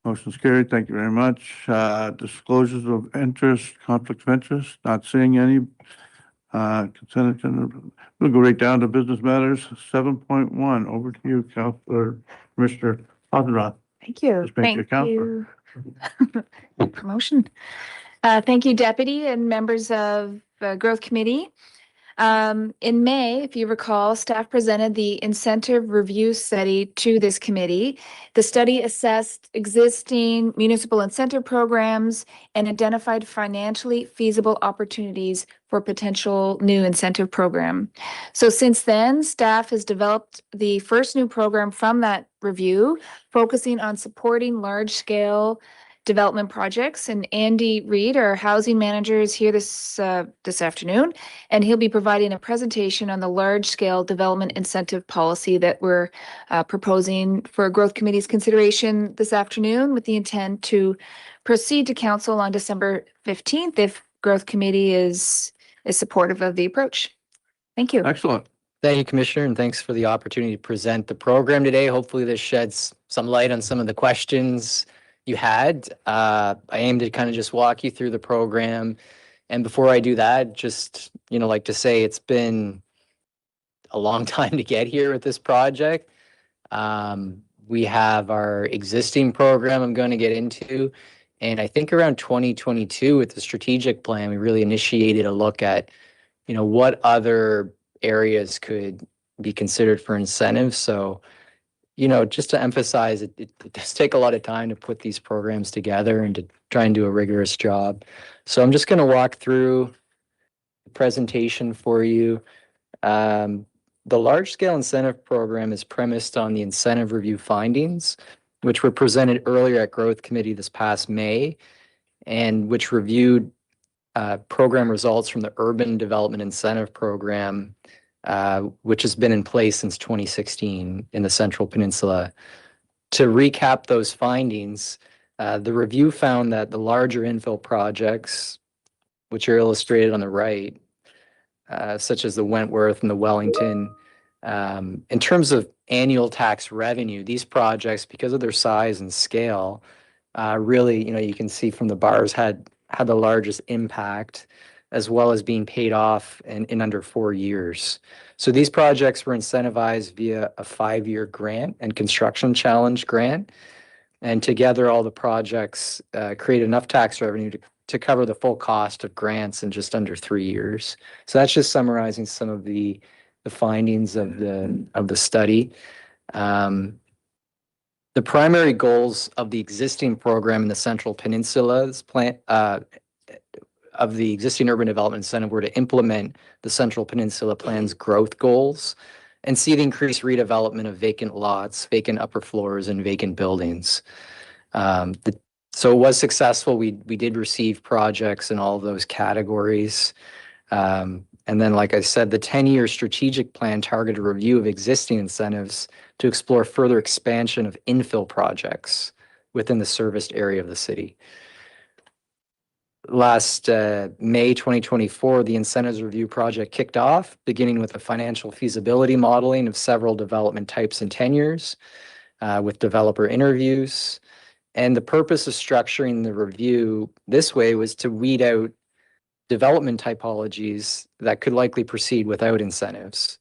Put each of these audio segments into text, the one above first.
Motion's carried. Thank you very much. Disclosures of interest, conflicts of interest, not seeing any. Consent agenda. We'll go right down to business matters. 7.1. Over to you, Councilor Commissioner Hossenroth. Thank you. Just make your Thank you. Promotion. Thank you, Deputy and members of Growth Committee. In May, if you recall, staff presented the incentive review study to this committee. The study assessed existing municipal incentive programs and identified financially feasible opportunities for potential new incentive program. So since then, staff has developed the first new program from that review, focusing on supporting large-scale development projects. And Andy Reid, our housing manager, is here this afternoon, and he'll be providing a presentation on the large-scale development incentive policy that we're proposing for Growth Committee's consideration this afternoon, with the intent to proceed to Council on December 15th if Growth Committee is supportive of the approach. Thank you. Excellent. Thank you, Commissioner, and thanks for the opportunity to present the program today. Hopefully this sheds some light on some of the questions you had. I aim to kind of just walk you through the program. And before I do that, just, like to say it's been a long time to get here with this project. We have our existing program I'm going to get into. And I think around 2022 with the strategic plan, we really initiated a look at, what other areas could be considered for incentives. So, just to emphasize, it does take a lot of time to put these programs together and to try and do a rigorous job. So I'm just going to walk through the presentation for you. The large-scale incentive program is premised on the incentive review findings, which were presented earlier at Growth Committee this past May, and which reviewed program results from the Urban Development Incentive Program, which has been in place since 2016 in the Central Peninsula. To recap those findings, the review found that the larger infill projects, which are illustrated on the right, such as the Wentworth and the Wellington, in terms of annual tax revenue, these projects, because of their size and scale, really, you can see from the bars had the largest impact, as well as being paid off in under 4 years. So these projects were incentivized via a 5-year grant and construction challenge grant. And together, all the projects create enough tax revenue to cover the full cost of grants in just under 3 years. So that's just summarizing some of the findings of the study. The primary goals of the existing program in the Central Peninsula's plan of the existing urban development incentive were to implement the Central Peninsula Plan's growth goals and see the increased redevelopment of vacant lots, vacant upper floors, and vacant buildings. So it was successful. We did receive projects in all of those categories. And then, like I said, the 10-year strategic plan targeted a review of existing incentives to explore further expansion of infill projects within the serviced area of the city. Last May 2024, the incentives review project kicked off, beginning with the financial feasibility modeling of several development types and tenures, with developer interviews. And the purpose of structuring the review this way was to weed out development typologies that could likely proceed without incentives.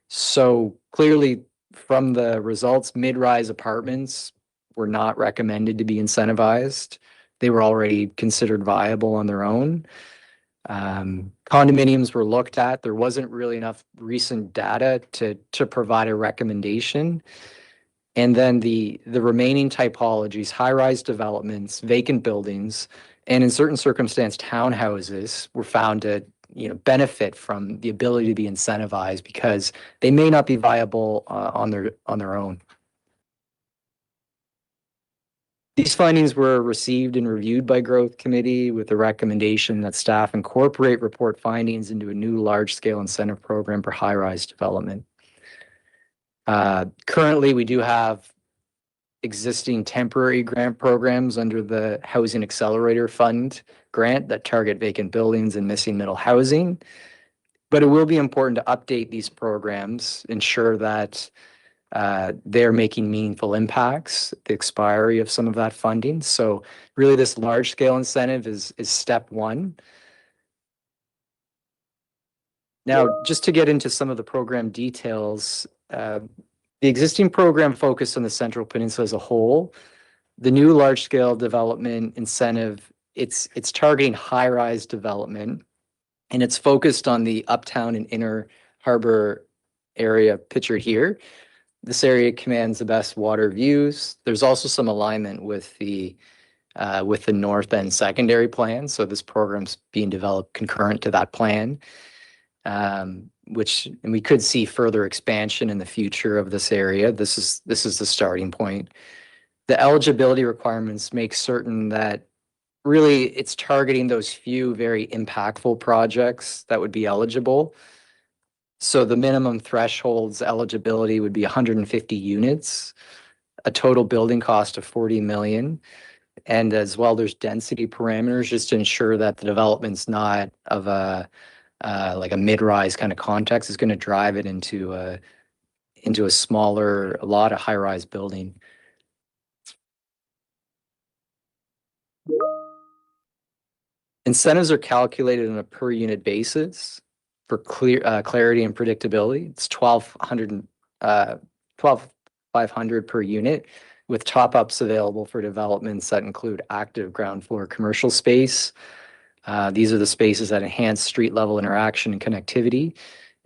So clearly, from the results, mid-rise apartments were not recommended to be incentivized. They were already considered viable on their own. Condominiums were looked at. There wasn't really enough recent data to provide a recommendation. And then the remaining typologies, high-rise developments, vacant buildings, and in certain circumstances, townhouses were found to benefit from the ability to be incentivized because they may not be viable on their own. These findings were received and reviewed by Growth Committee with the recommendation that staff incorporate report findings into a new large-scale incentive program for high-rise development. Currently, we do have existing temporary grant programs under the Housing Accelerator Fund grant that target vacant buildings and missing middle housing. But it will be important to update these programs, ensure that they're making meaningful impacts, the expiry of some of that funding. So really this large scale incentive is step one. Now, just to get into some of the program details, the existing program focused on the Central Peninsula as a whole. The new large scale development incentive, it's targeting high-rise development, and it's focused on the uptown and inner harbor area pictured here. This area commands the best water views. There's also some alignment with the North End secondary plan. So this program's being developed concurrent to that plan, and we could see further expansion in the future of this area. This is the starting point. The eligibility requirements make certain that really it's targeting those few very impactful projects that would be eligible. So the minimum thresholds eligibility would be 150 units, a total building cost of 40 million. And as well, there's density parameters just to ensure that the development's not of like a mid-rise kind of context. Is going to drive it into a lot of high-rise building. Incentives are calculated on a per unit basis for clarity and predictability. It's 12,500 per unit, with top ups available for developments that include active ground floor commercial space. These are the spaces that enhance street level interaction and connectivity.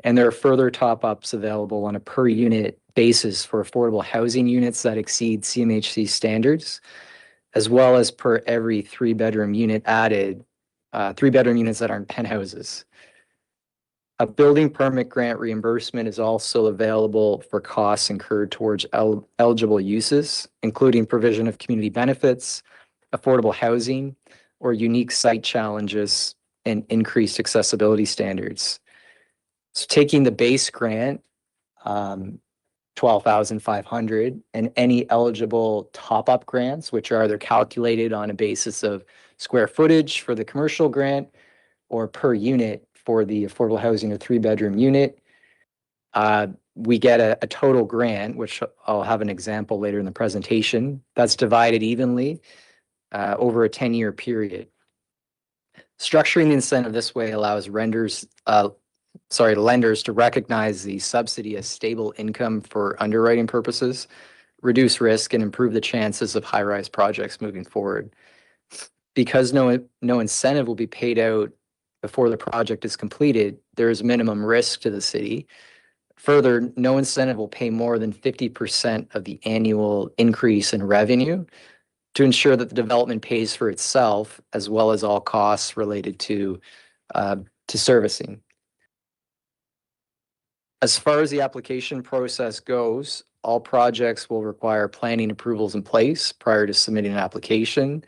And there are further top ups available on a per unit basis for affordable housing units that exceed CMHC standards, as well as per every 3-bedroom unit added, 3-bedroom units that aren't penthouses. A building permit grant reimbursement is also available for costs incurred towards eligible uses, including provision of community benefits, affordable housing, or unique site challenges and increased accessibility standards. So taking the base grant, 12,500, and any eligible top-up grants, which are either calculated on a basis of square footage for the commercial grant or per unit for the affordable housing or 3-bedroom unit, we get a total grant, which I'll have an example later in the presentation, that's divided evenly over a 10-year period. Structuring the incentive this way allows lenders to recognize the subsidy as stable income for underwriting purposes, reduce risk, and improve the chances of high-rise projects moving forward. Because no incentive will be paid out before the project is completed, there is minimum risk to the city. Further, no incentive will pay more than 50% of the annual increase in revenue to ensure that the development pays for itself, as well as all costs related to servicing. As far as the application process goes, all projects will require planning approvals in place prior to submitting an application.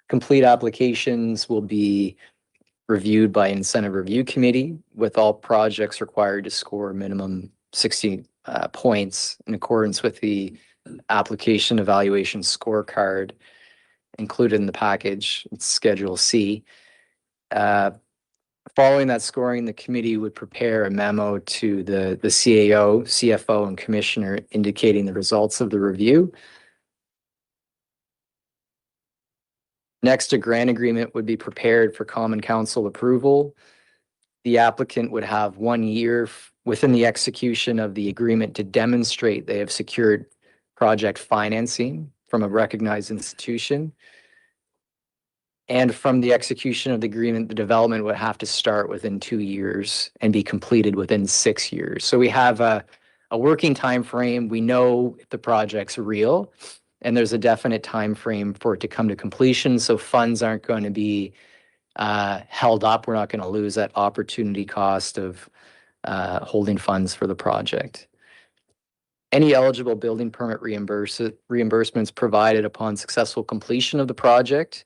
Complete applications will be reviewed by an incentive review committee, with all projects required to score minimum 60 points in accordance with the application evaluation scorecard included in the package. It's Schedule C. Following that scoring, the committee would prepare a memo to the CAO, CFO, and commissioner indicating the results of the review. Next, a grant agreement would be prepared for Common Council approval. The applicant would have 1 year within the execution of the agreement to demonstrate they have secured project financing from a recognized institution. And from the execution of the agreement, the development would have to start within 2 years and be completed within 6 years. So we have a working time frame. We know if the project's real, and there's a definite time frame for it to come to completion. So funds aren't going to be held up. We're not going to lose that opportunity cost of holding funds for the project. Any eligible building permit reimbursements provided upon successful completion of the project,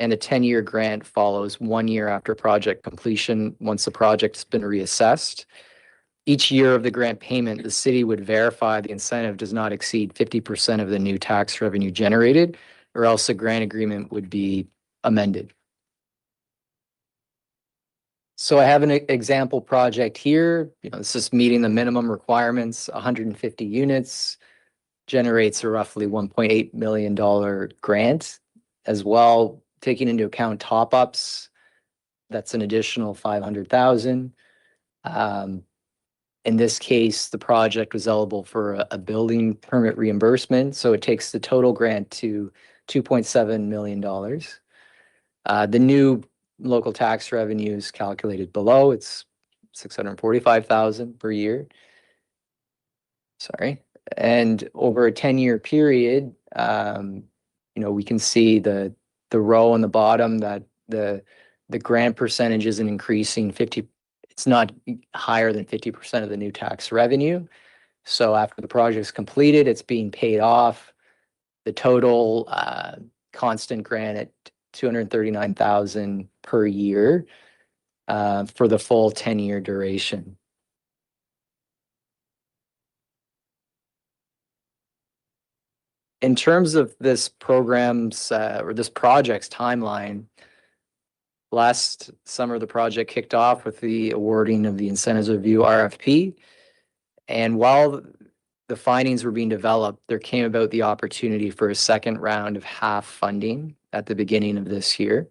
and a 10-year grant follows 1 year after project completion once the project has been reassessed. Each year of the grant payment, the city would verify the incentive does not exceed 50% of the new tax revenue generated, or else the grant agreement would be amended. So I have an example project here. This is meeting the minimum requirements, 150 units, generates a roughly $1.8 million grant as well, taking into account top-ups. That's an additional 500,000. In this case, the project was eligible for a building permit reimbursement, so it takes the total grant to $2.7 million. The new local tax revenue is calculated below. It's 645,000 per year. Sorry. And over a 10-year period, we can see the row on the bottom that the grant percentage isn't increasing 50. It's not higher than 50% of the new tax revenue. So after the project is completed, it's being paid off. The total constant grant at 239,000 per year for the full 10-year duration. In terms of this program's or this project's timeline, last summer the project kicked off with the awarding of the incentives review RFP. And while the findings were being developed, there came about the opportunity for a second round of half funding at the beginning of this year.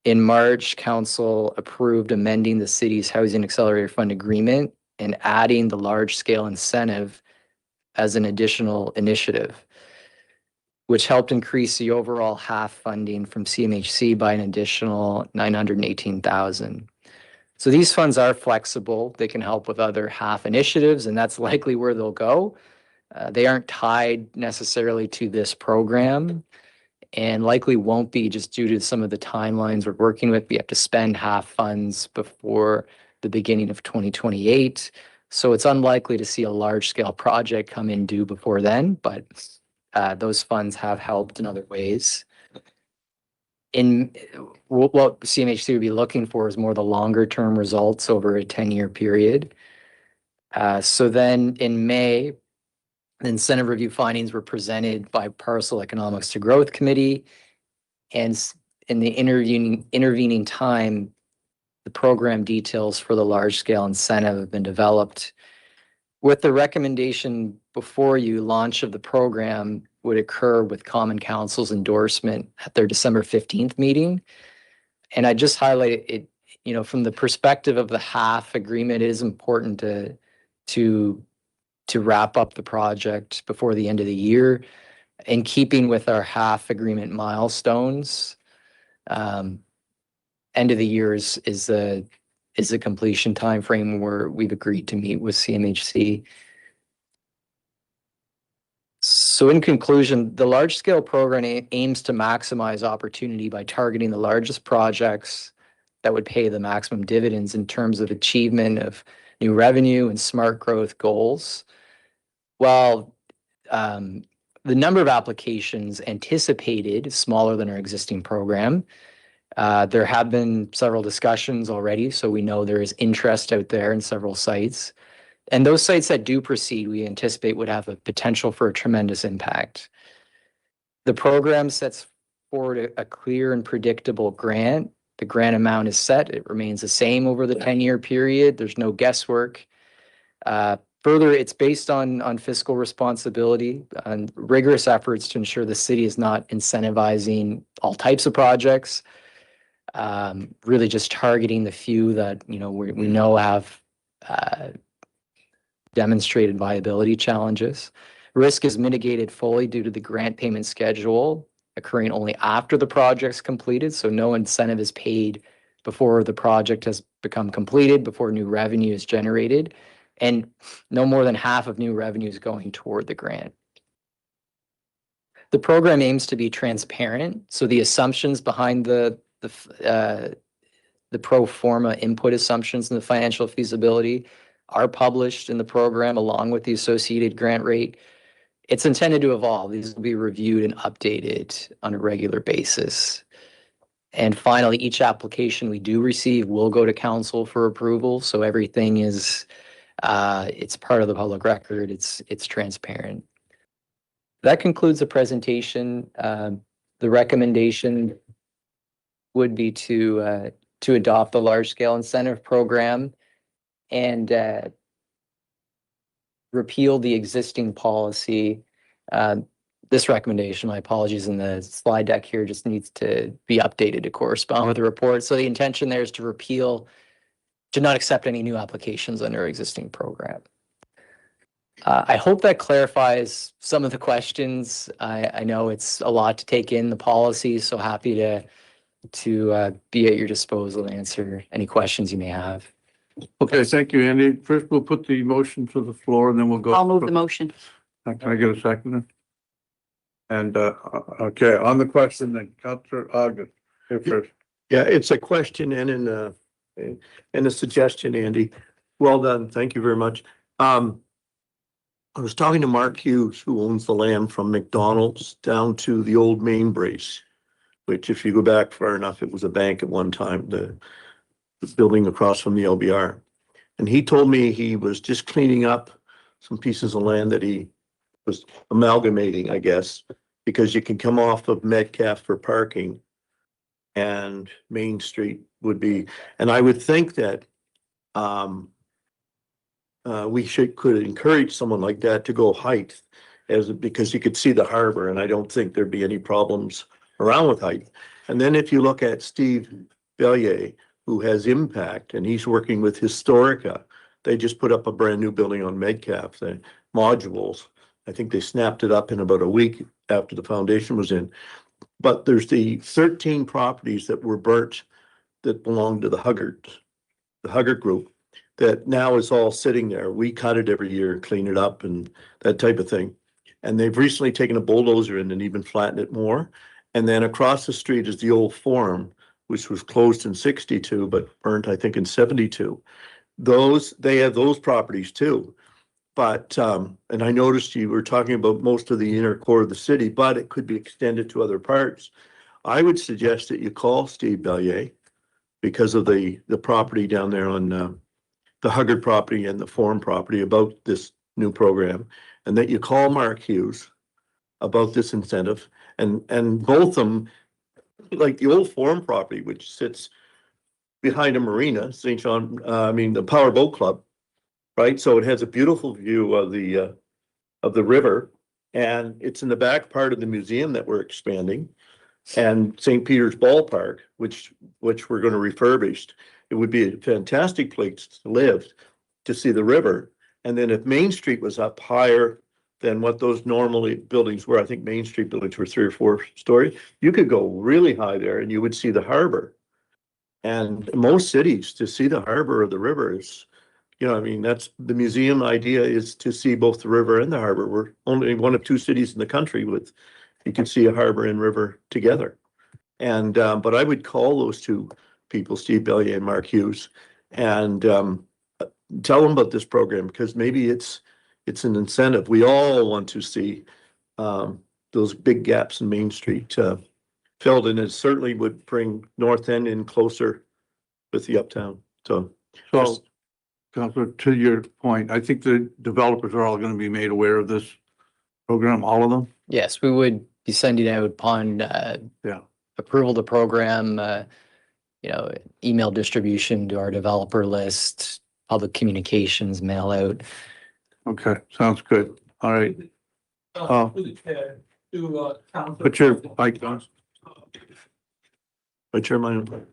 In March, Council approved amending the city's Housing Accelerator Fund agreement and adding the large-scale incentive as an additional initiative, which helped increase the overall half funding from CMHC by an additional 918,000. So these funds are flexible. They can help with other half initiatives, and that's likely where they'll go. They aren't tied necessarily to this program and likely won't be just due to some of the timelines we're working with. We have to spend half funds before the beginning of 2028. So it's unlikely to see a large scale project come in due before then, but those funds have helped in other ways. What CMHC would be looking for is more the longer term results over a 10-year period. So then in May, the incentive review findings were presented by Parcel Economics to Growth Committee. And in the intervening time, the program details for the large scale incentive have been developed. With the recommendation before you, launch of the program would occur with Common Council's endorsement at their December 15th meeting. And I just highlight it, from the perspective of the half agreement, it is important to wrap up the project before the end of the year, in keeping with our half agreement milestones. End of the year is the completion timeframe where we've agreed to meet with CMHC. So in conclusion, the large scale program aims to maximize opportunity by targeting the largest projects that would pay the maximum dividends in terms of achievement of new revenue and smart growth goals. While the number of applications anticipated is smaller than our existing program, there have been several discussions already, so we know there is interest out there in several sites. And those sites that do proceed, we anticipate would have a potential for a tremendous impact. The program sets forward a clear and predictable grant. The grant amount is set. It remains the same over the 10-year period. There's no guesswork. Further, it's based on fiscal responsibility and rigorous efforts to ensure the city is not incentivizing all types of projects, really just targeting the few that we know have demonstrated viability challenges. Risk is mitigated fully due to the grant payment schedule occurring only after the project's completed, so no incentive is paid before the project has become completed, before new revenue is generated, and no more than half of new revenue is going toward the grant. The program aims to be transparent, so the assumptions behind the pro forma input assumptions in the financial feasibility are published in the program along with the associated grant rate. It's intended to evolve. These will be reviewed and updated on a regular basis. And finally, each application we do receive will go to council for approval. So everything is, it's part of the public record. It's transparent. That concludes the presentation. The recommendation would be to to adopt the large-scale incentive program and repeal the existing policy. This recommendation, my apologies, in the slide deck here just needs to be updated to correspond with the report. So the intention there is to repeal, to not accept any new applications under our existing program. I hope that clarifies some of the questions. I know it's a lot to take in, the policy, so happy to be at your disposal to answer any questions you may have. Okay, thank you, Andy. First, we'll put the motion to the floor and then we'll go. I'll move the motion. Can I get a second? And, okay, on the question, then Councillor Ogden, here first. Yeah, it's a question and a suggestion, Andy. Well done. Thank you very much. I was talking to Mark Hughes, who owns the land from McDonald's down to the old main brace, which if you go back far enough, it was a bank at one time, the building across from the LBR. And he told me he was just cleaning up some pieces of land that he was amalgamating, I guess, because you can come off of Metcalf for parking and Main Street would be, and I would think that we could encourage someone like that to go height because you could see the harbor, and I don't think there'd be any problems around with height. And then if you look at Steve Bellier, who has Impact, and he's working with Historica, they just put up a brand new building on Metcalf, the modules. I think they snapped it up in about a week after the foundation was in. But there's the 13 properties that were burnt that belonged to the Huggard Group, that now is all sitting there. We cut it every year, clean it up and that type of thing. And they've recently taken a bulldozer in and even flattened it more. And then across the street is the old Forum, which was closed in 62, but burnt, I think, in 72. They have those properties too. But, and I noticed you were talking about most of the inner core of the city, but it could be extended to other parts. I would suggest that you call Steve Bellier because of the property down there on the Huggard property and the Forum property about this new program, and that you call Mark Hughes about this incentive, and both of them, like the old Forum property, which sits behind a marina, St. John, the Power Boat Club, right? So it has a beautiful view of the river, and it's in the back part of the museum that we're expanding, and St. Peter's Ballpark, which we're going to refurbish. It would be a fantastic place to live, to see the river. And then if Main Street was up higher than what those normally buildings were, I think Main Street buildings were 3 or 4 story, you could go really high there and you would see the harbor. And most cities, to see the harbor or the river is, that's the museum idea, is to see both the river and the harbor. We're only one of 2 cities in the country you can see a harbor and river together. And, but I would call those 2 people, Steve Bellier and Mark Hughes, and tell them about this program, because maybe it's an incentive. We all want to see those big gaps in Main Street filled, and it certainly would bring North End in closer with the uptown. So Councillor, to your point, I think the developers are all going to be made aware of this program, all of them. Yes, we would be sending out upon approval of the program, email distribution to our developer list, public communications, mail out. Okay, sounds good. All right. To the chair, to council. Put your mic on.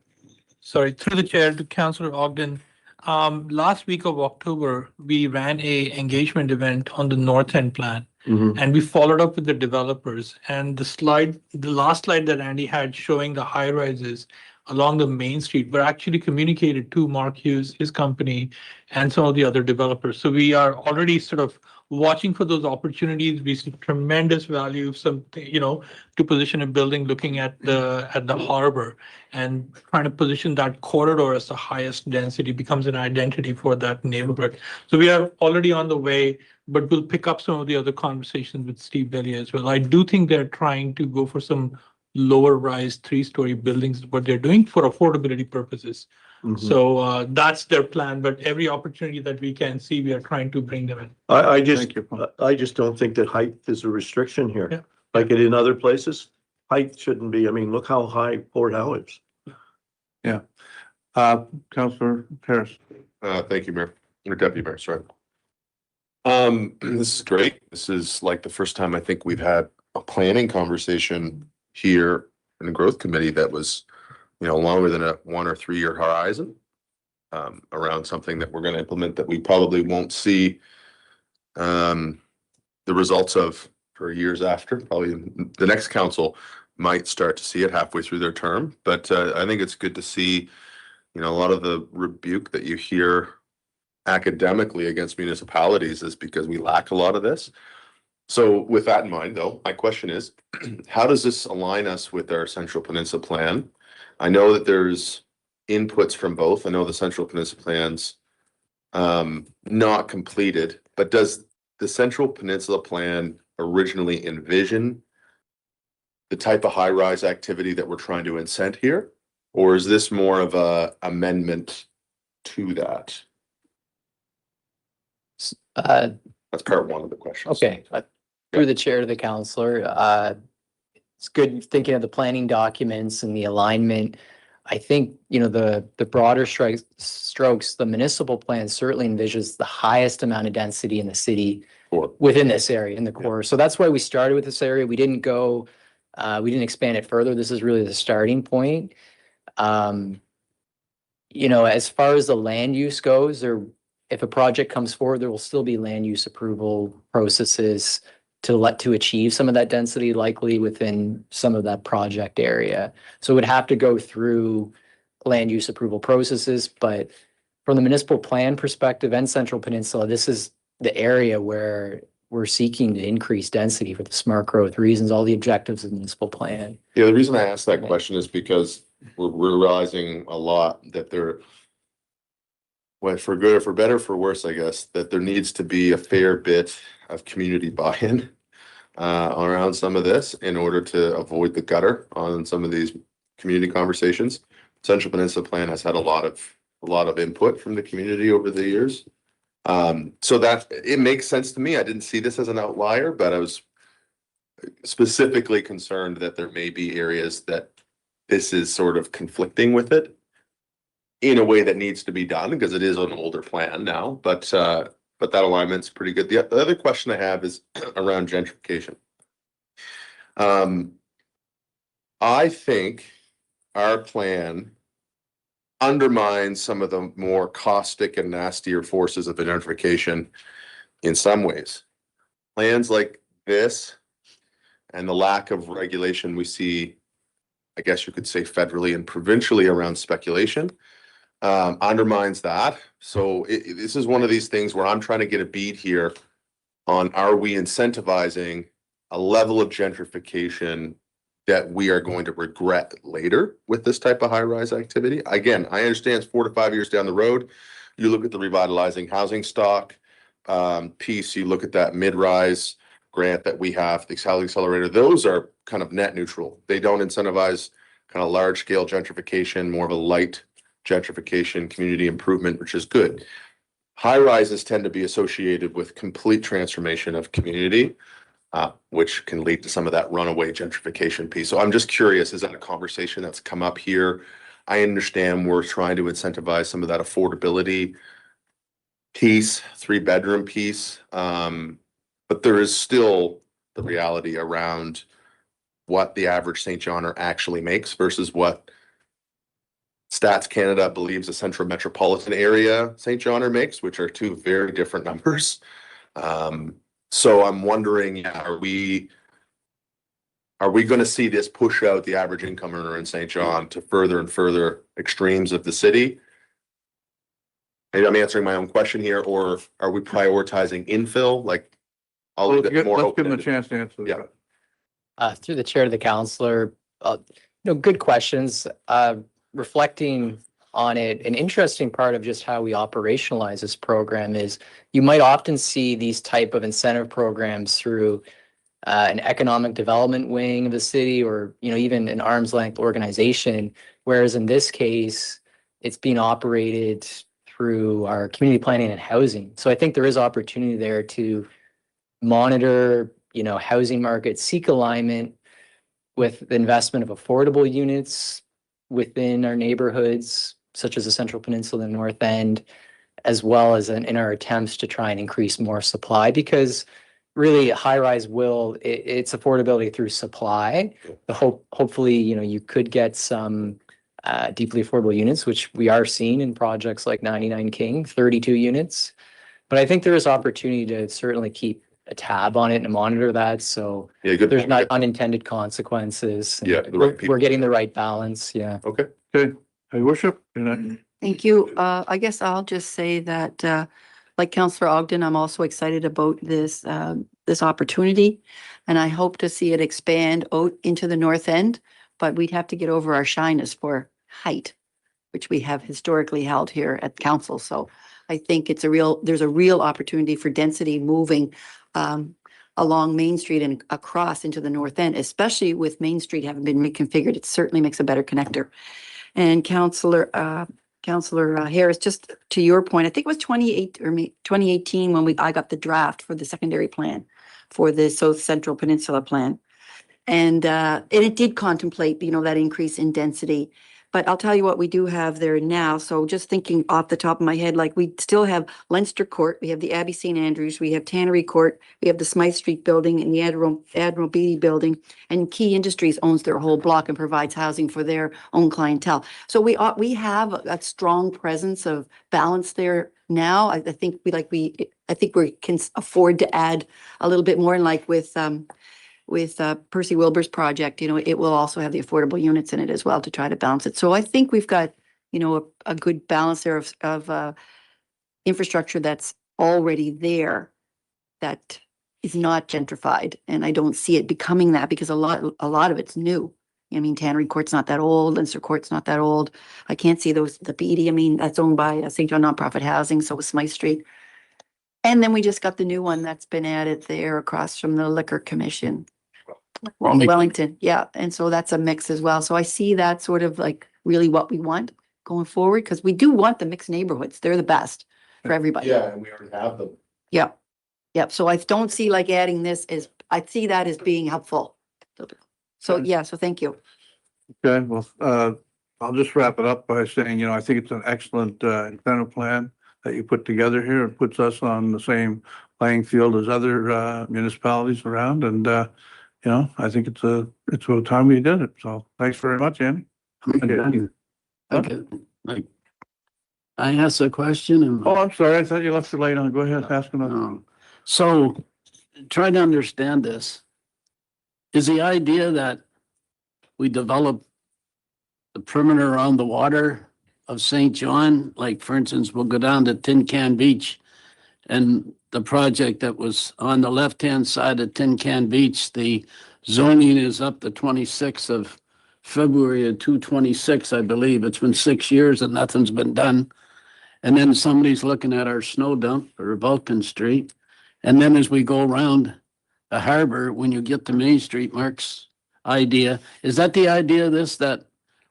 Sorry, through the chair to Councillor Ogden. Last week of October, we ran a engagement event on the North End plan. Mhm. And we followed up with the developers, and the last slide that Andy had showing the high rises along the Main Street were actually communicated to Mark Hughes, his company, and some of the other developers. So we are already sort of watching for those opportunities. We see tremendous value, to position a building looking at the harbor, and trying to position that corridor as the highest density becomes an identity for that neighborhood. So we are already on the way, but we'll pick up some of the other conversations with Steve Bellier as well. I do think they're trying to go for some lower rise 3-story buildings, what they're doing for affordability purposes. Mhm. So that's their plan, but every opportunity that we can see, we are trying to bring them in. I Thank you. just don't think that height is a restriction here. Yeah. Like it in other places, height shouldn't be. I mean, look how high Port Howe is. Counselor Harris. Thank you, Mayor, or Deputy Mayor, sorry. This is great. This is like the first time I think we've had a planning conversation here in the growth committee that was, longer than a 1 or 3 year horizon. Around something that we're gonna implement that we probably won't see the results of for years after. Probably the next council might start to see it halfway through their term, but I think it's good to see, a lot of the rebuke that you hear academically against municipalities is because we lack a lot of this. So with that in mind, though, my question is, how does this align us with our Central Peninsula plan? I know that there's inputs from both. I know the Central Peninsula plan's not completed, but does the Central Peninsula plan originally envision the type of high-rise activity that we're trying to incent here? Or is this more of a amendment to that? That's part one of the question. Okay, through the chair to the counselor, it's good thinking of the planning documents and the alignment. I think, the broader strokes, the municipal plan certainly envisions the highest amount of density in the city Core. within this area, in the core. So that's why we started with this area. We didn't expand it further. This is really the starting point. As far as the land use goes, or if a project comes forward, there will still be land use approval processes to achieve some of that density, likely within some of that project area. So it would have to go through land use approval processes, but from the municipal plan perspective and Central Peninsula, this is the area where we're seeking to increase density for the smart growth reasons, all the objectives of the municipal plan. Yeah, the reason I asked that question is because we're realizing a lot that well, for good or for better, for worse, I guess, that there needs to be a fair bit of community buy-in around some of this in order to avoid the gutter on some of these community conversations. Central Peninsula Plan has had a lot of input from the community over the years. So that it makes sense to me. I didn't see this as an outlier, but I was specifically concerned that there may be areas that this is sort of conflicting with it in a way that needs to be done because it is an older plan now, but that alignment's pretty good. The other question I have is around gentrification. I think our plan undermines some of the more caustic and nastier forces of gentrification in some ways. Plans like this and the lack of regulation we see, I guess you could say federally and provincially around speculation, undermines that. So this is one of these things where I'm trying to get a beat here on, are we incentivizing a level of gentrification that we are going to regret later with this type of high-rise activity? Again, I understand it's 4 to 5 years down the road. You look at the revitalizing housing stock piece, you look at that mid-rise grant that we have, the housing accelerator, those are kind of net neutral. They don't incentivize kind of large-scale gentrification, more of a light gentrification, community improvement, which is good. High rises tend to be associated with complete transformation of community, which can lead to some of that runaway gentrification piece. So I'm just curious, is that a conversation that's come up here? I understand we're trying to incentivize some of that affordability piece, 3-bedroom piece, but there is still the reality around what the average St. Johnner actually makes versus what Stats Canada believes a central metropolitan area St. Johnner makes, which are two very different numbers. So I'm wondering, are we going to see this push out the average income earner in St. John to further and further extremes of the city? Maybe I'm answering my own question here, or are we prioritizing infill? Like, I'll leave it more Let's give them a open. chance to answer Yeah. that. Through the chair to the counselor, good questions. Reflecting on it, an interesting part of just how we operationalize this program is you might often see these type of incentive programs through an economic development wing of the city, or even an arm's length organization, whereas in this case it's being operated through our community planning and housing. So I think there is opportunity there to monitor housing market, seek alignment with the investment of affordable units within our neighborhoods, such as the Central Peninsula and North End, as well as in our attempts to try and increase more supply, because really high-rise it's affordability through supply. Hopefully, you could get some deeply affordable units, which we are seeing in projects like 99 King, 32 units. But I think there is opportunity to certainly keep a tab on it and monitor that, so Yeah, good. there's not unintended consequences. and Yeah, the right people. We're getting the right balance, yeah. Okay. Okay, your worship, good night. Thank you. I guess I'll just say that, like Councillor Ogden, I'm also excited about this, this opportunity. And I hope to see it expand out into the north end, but we'd have to get over our shyness for height, which we have historically held here at council. So I think there's a real opportunity for density moving, along Main Street and across into the north end, especially with Main Street having been reconfigured. It certainly makes a better connector. And Councillor Harris, just to your point, I think it was 2018 when I got the draft for the secondary plan for the South Central Peninsula plan. And it did contemplate, that increase in density. But I'll tell you what we do have there now. So just thinking off the top of my head, like we still have Leinster Court, we have the Abbey St. Andrews, we have Tannery Court, we have the Smythe Street building and the Admiral Beatty building, and Key Industries owns their whole block and provides housing for their own clientele. So we have a strong presence of balance there now. I think we can afford to add a little bit more, and like with Percy Wilbur's project, it will also have the affordable units in it as well to try to balance it. So I think we've got, a good balance there of infrastructure that's already there that is not gentrified. And I don't see it becoming that, because a lot of it's new. I mean, Tannery Court's not that old, Leinster Court's not that old. I can't see the Beatty, that's owned by St. John Nonprofit Housing, so is Smythe Street. And then we just got the new one that's been added there across from the Liquor Commission. Wellington, yeah. And so that's a mix as well. So I see that sort of like really what we want going forward, because we do want the mixed neighborhoods. They're the best for everybody. Yeah, and we already have them. Yep. Yep. So I don't see like adding this I see that as being helpful. So, Okay. yeah, so thank you. Okay, well, I'll just wrap it up by saying, I think it's an excellent incentive plan that you put together here. It puts us on the same playing field as other municipalities around, and I think it's about time we did it. So thanks very much, Andy. Okay, like, I asked a question and. Oh, I'm sorry. I thought you left the light on. Go ahead, ask another. So, try to understand this. Is the idea that we develop the perimeter around the water of St. John? Like, for instance, we'll go down to Tin Can Beach, and the project that was on the left-hand side of Tin Can Beach, the zoning is up the 26th of February of 2026, I believe. It's been 6 years and nothing's been done. And then somebody's looking at our snow dump or Vulcan Street. And then as we go around the harbor, when you get to Main Street, Mark's idea, is that the idea of this, that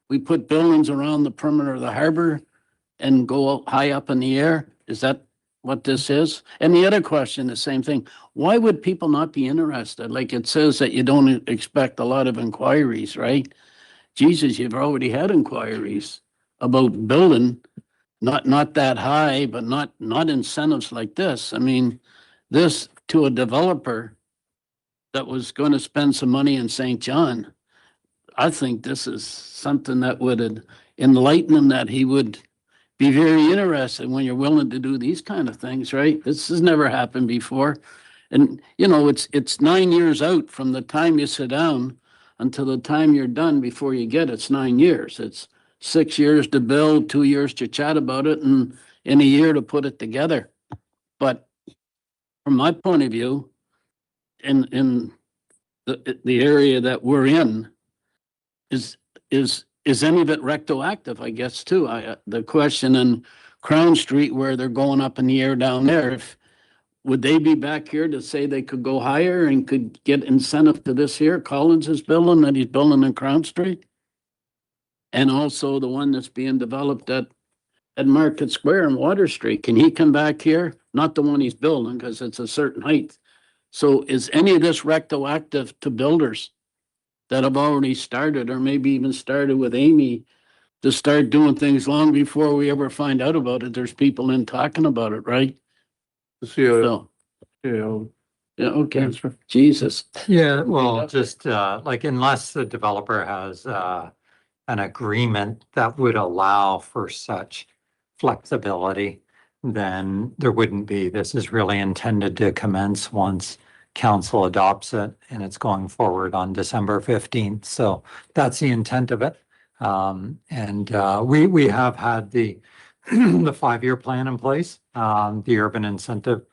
we put buildings around the perimeter of the harbor and go high up in the air? Is that what this is? And the other question, the same thing. Why would people not be interested? Like it says that you don't expect a lot of inquiries, right? Jesus, you've already had inquiries about building, not that high, but not incentives like this. I mean, this to a developer that was going to spend some money in St. John, I think this is something that would enlighten him, that he would be very interested when you're willing to do these kind of things, right? This has never happened before. And, it's 9 years out from the time you sit down until the time you're done before you get it. It's 9 years. It's 6 years to build, 2 years to chat about it, and in a year to put it together. But from my point of view, in the area that we're in, is any of it retroactive, I guess, too? The question in Crown Street, where they're going up in the air down there, would they be back here to say they could go higher and could get incentive to this here, Collins' building that he's building in Crown Street? And also the one that's being developed at Market Square and Water Street. Can he come back here? Not the one he's building, because it's a certain height. So is any of this retroactive to builders that have already started, or maybe even started with Amy to start doing things long before we ever find out about it. There's people in talking about it, right? The CO, So, yeah, okay, answer. Jesus. Yeah, well, just like unless the developer has an agreement that would allow for such flexibility, then there wouldn't be. This is really intended to commence once council adopts it, and it's going forward on December 15th. So that's the intent of it. We have had the the 5-year plan in place, the urban incentive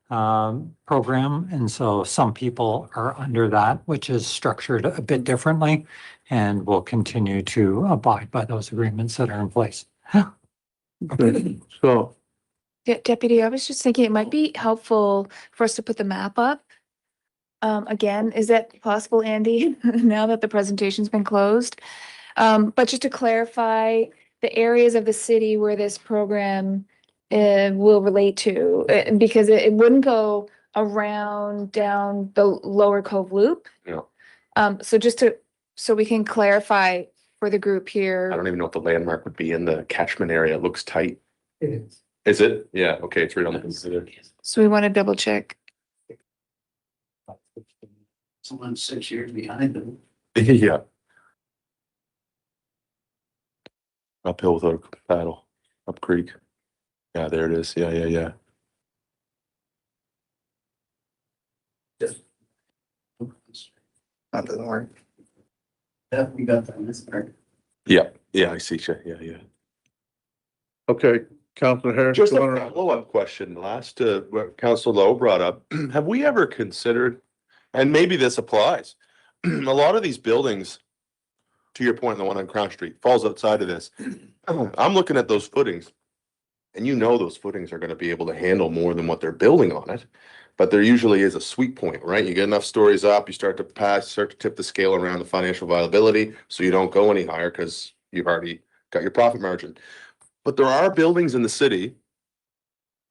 program. And so some people are under that, which is structured a bit differently, and will continue to abide by those agreements that are in place. Okay. So, Deputy, I was just thinking it might be helpful for us to put the map up. Again, is that possible, Andy, now that the presentation's been closed? But just to clarify, the areas of the city where this program will relate to, because it wouldn't go around down the Lower Cove Loop. Yeah. So so we can clarify for the group I here. don't even know if the landmark would be in the catchment area. It looks tight. It is. Is it? Yeah, okay, it's right on the. So we want to double check. Someone 6 years behind them. Yeah. Uphill without a paddle, up creek. Yeah, there it is. Yeah. That doesn't work. Yeah, we got that in this part. Yeah, I see you. Yeah. okay, Councilor Harris. Just you a wanna- follow-up question, last, what Council Lowe brought up, have we ever considered, and maybe this applies, a lot of these buildings, to your point, the one on Crown Street, falls outside of this. I'm looking at those footings, and you know those footings are gonna be able to handle more than what they're building on it. But there usually is a sweet point, right? You get enough stories up, you start to tip the scale around the financial viability, so you don't go any higher, because you've already got your profit margin. But there are buildings in the city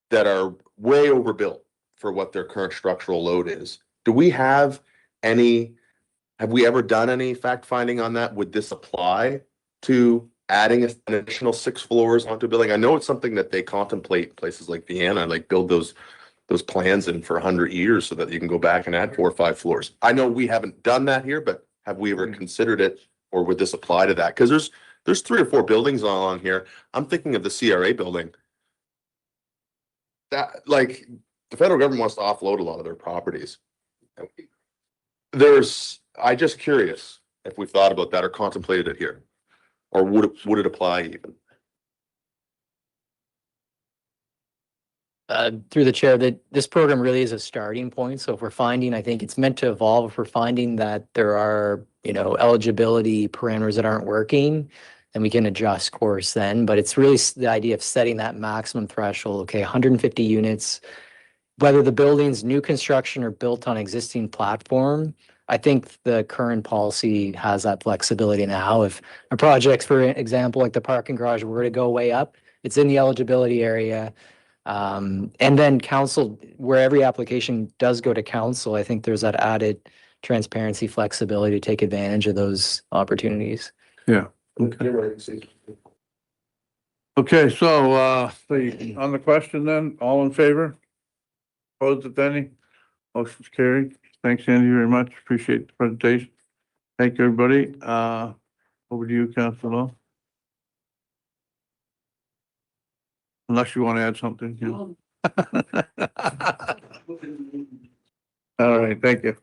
that are way overbuilt for what their current structural load is. Do we have have we ever done any fact finding on that? Would this apply to adding an additional 6 floors onto a building? I know it's something that they contemplate places like Vienna, like build those plans in for 100 years so that you can go back and add 4 or 5 floors. I know we haven't done that here, but have we ever considered it, or would this apply to that? Because there's 3 or 4 buildings on here. I'm thinking of the CRA building. That, like, the federal government wants to offload a lot of their properties. I just curious if we thought about that or contemplated it here, or would it apply even? Through the chair, that this program really is a starting point. So if we're finding, I think it's meant to evolve. If we're finding that there are, eligibility parameters that aren't working, then we can adjust course then. But it's really the idea of setting that maximum threshold. Okay, 150 units, whether the building's new construction or built on existing platform. I think the current policy has that flexibility now. If a project, for example, like the parking garage, were to go way up, it's in the eligibility area. And then council, where every application does go to council, I think there's that added transparency, flexibility to take advantage of those opportunities. Yeah. Okay, so, on the question then, all in favor? Opposed, if any? Motion's carried. Thanks, Andy, very much. Appreciate the presentation. Thank you, everybody. Over to you, Councilor Lowe. Unless you want to add something, All right, thank you.